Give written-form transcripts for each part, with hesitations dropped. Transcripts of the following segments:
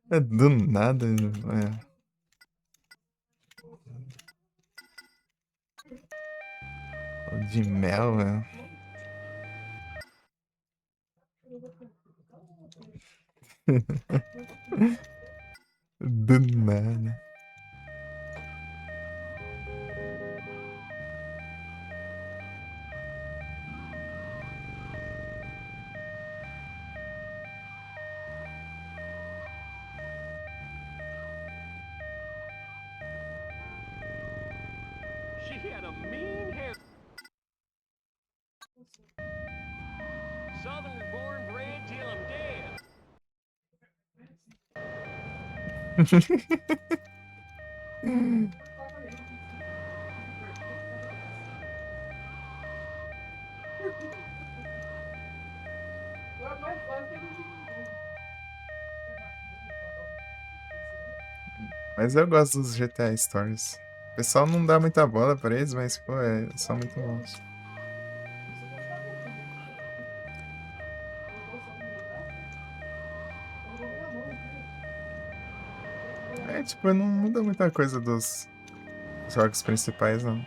É do nada. É. De mel, velho. Do nada. She had a mean hair. Southern born bred till I'm dead. Mas eu gosto dos GTA Stories. O pessoal não dá muita bola pra eles, mas, pô, são muito bons. É, tipo, não muda muita coisa dos jogos principais, não.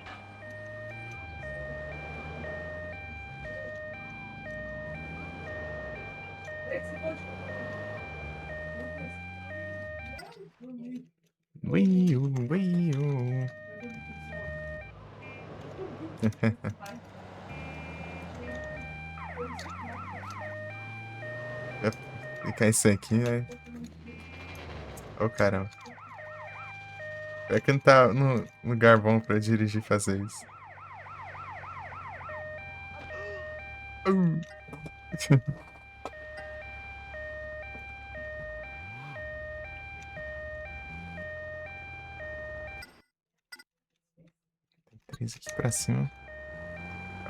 Wii U, Wii U. Vai ficar isso aqui, né? Ô, caramba. É que não tá no lugar bom pra dirigir e fazer isso. Uh. 3 aqui pra cima.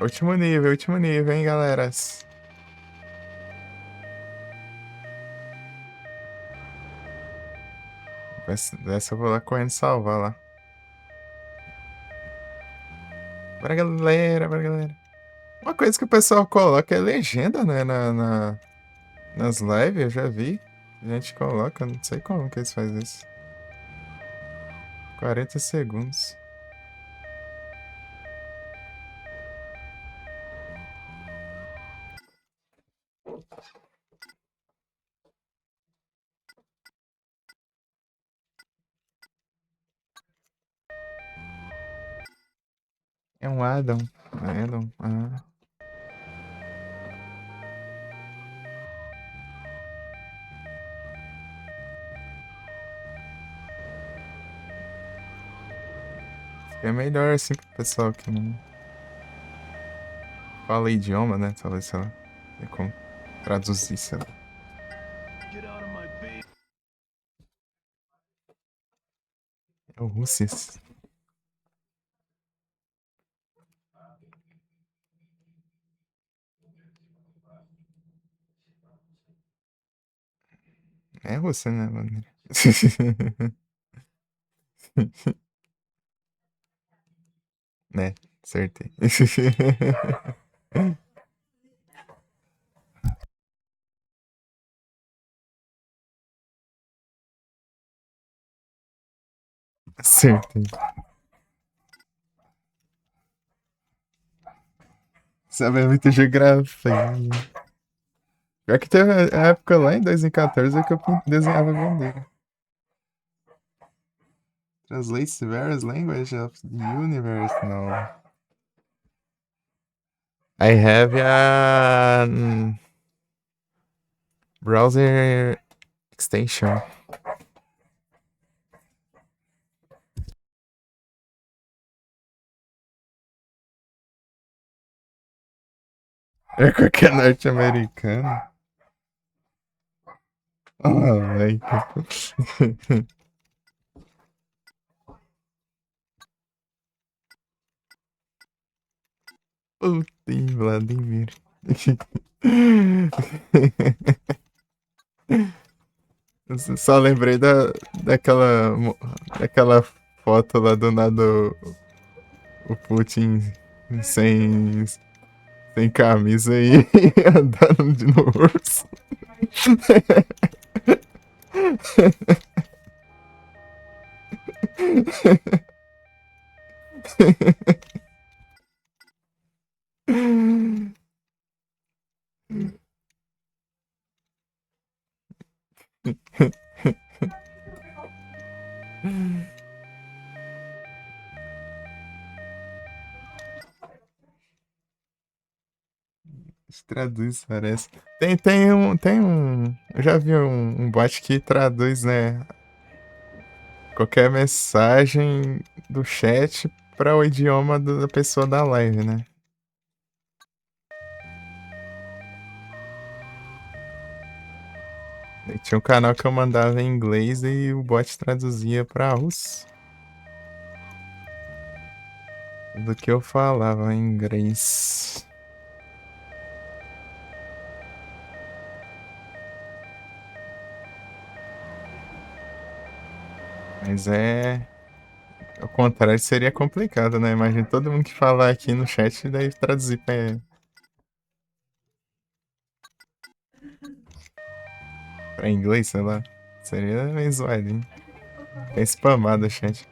Último nível, hein, galeras? Dessa eu vou lá correndo salvar lá. Bora, galera, bora, galera. Uma coisa que o pessoal coloca é legenda, né? Nas lives, eu já vi. A gente coloca, não sei como que eles fazem isso. 40 segundos. É um Adam. Adam. Ah. É melhor assim pro pessoal que não fala idioma, né? Talvez, sei lá. Tem como traduzir, sei lá. Get out of my bed. É o Russias. É Rússia, né, mano? Né, acertei. Acertei. Sabe muito geografia. Pior que teve a época lá em 2014 que eu desenhava bandeira. Translates various languages of the universe. No. I have a browser extension. É qualquer norte-americano. Oh, velho. Puta, Vladimir. Só lembrei daquela, daquela foto lá do nada o Putin sem, sem camisa e andando no urso. Traduz, parece. Tem um. Eu já vi um bot que traduz, né? Qualquer mensagem do chat para o idioma da pessoa da live, né? E tinha um canal que eu mandava em inglês e o bot traduzia para russo. Do que eu falava em inglês. Mas é. Ao contrário, seria complicado, né? Imagina todo mundo que falar aqui no chat e daí traduzir pra inglês, sei lá. Seria meio zoado, hein? É spamado o chat.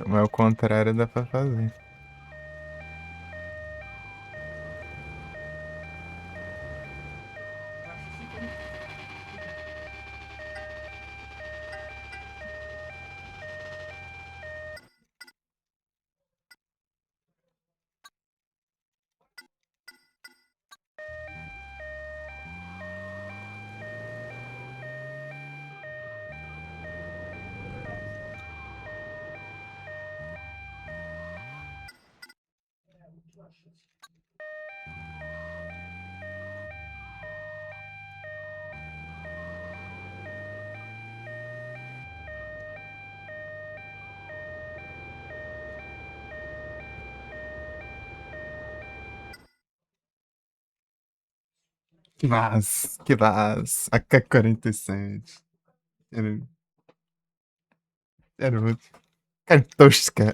Mas ao contrário dá pra fazer. Que vas, AK-47. Era, era muito. Kartoshka.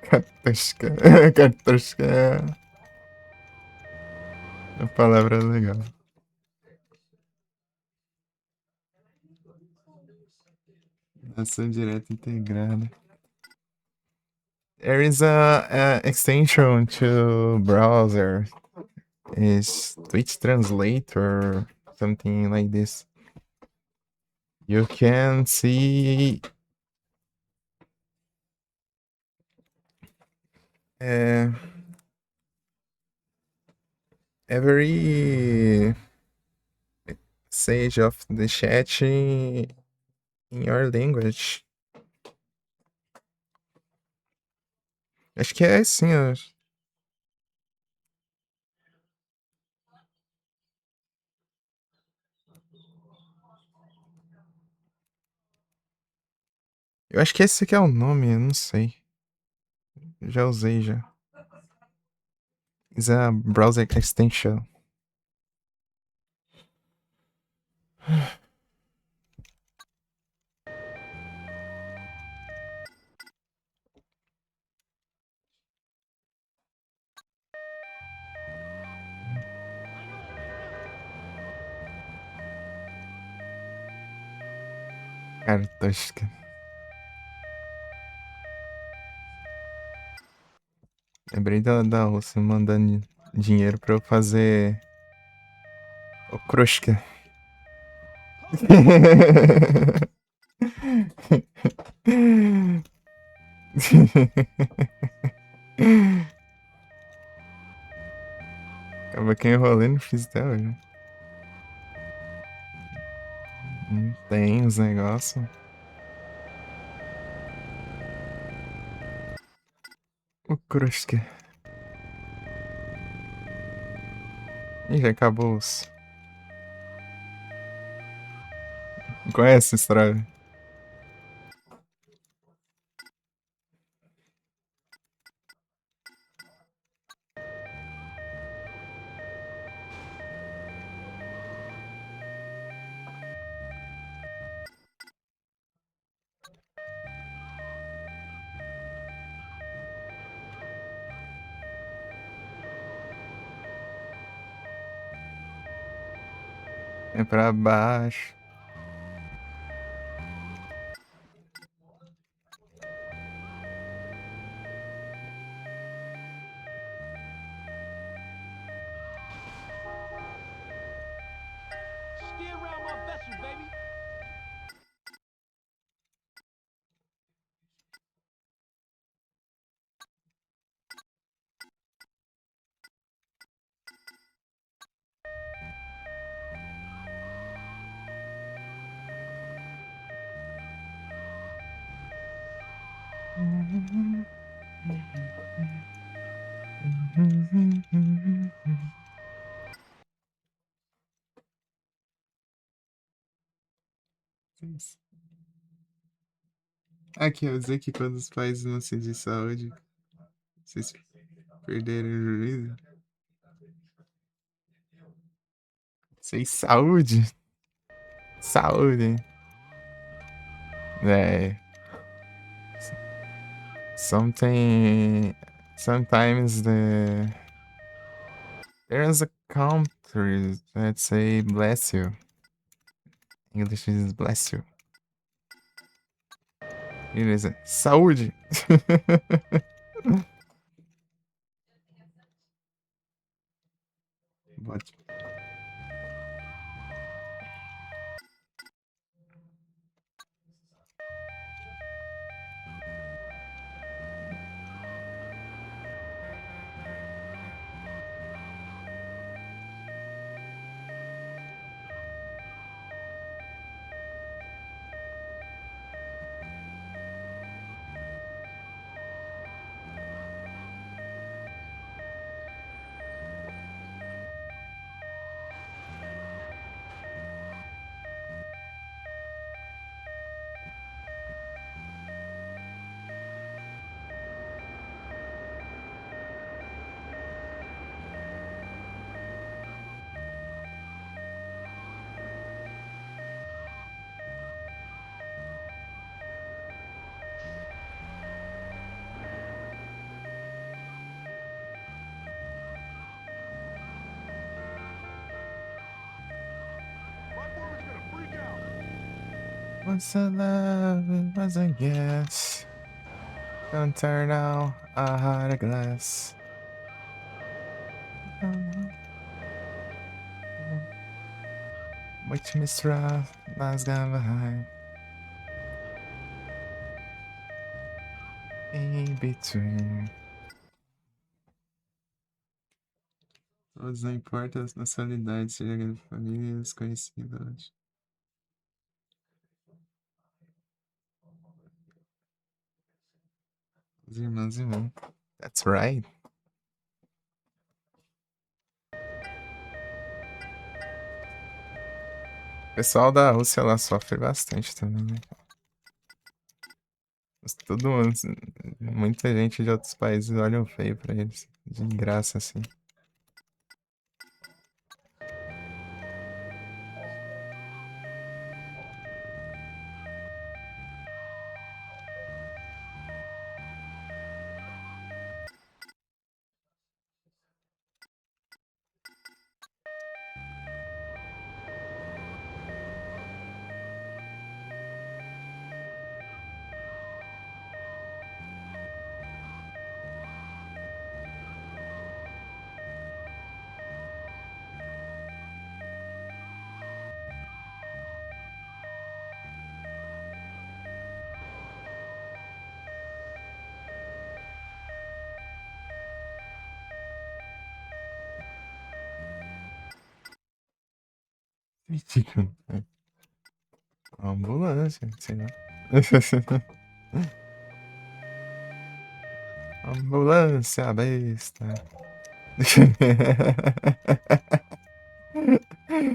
Kartoshka. Kartoshka é uma palavra legal. Ação direta integrada. There is a extension to browser. Is Twitch Translate or something like this. You can see every message of the chat in your language. Acho que é assim, ó. Eu acho que esse aqui é o nome, eu não sei. Já usei já. Is a browser extension. Kartoshka. Lembrei da Rússia mandando dinheiro pra eu fazer o Krushka. Acaba que eu enrolei, não fiz até hoje. Tem os negócios. O Krushka. Ih, já acabou os. Conhece essa história? É pra baixo. Steer around my vessel, baby. Aqui, eu dizer que quando os pais não se de saúde, vocês perderam o juízo. Sem saúde? Saúde. É. Something. Sometimes there's a country that say bless you. English is bless you. Beleza. Saúde. Bote. Once I love, it was a guess. Don't turn out a heart of glass. Which mistra nas behind. In between. Todos, não importa as nacionalidades, seja grande família, desconhecidos. Os irmãos e irmãs. That's right. O pessoal da Rússia lá sofre bastante também, né? Todo mundo, muita gente de outros países olham feio pra eles. De graça, assim. Tipo, ambulância, sei lá. Ambulância besta.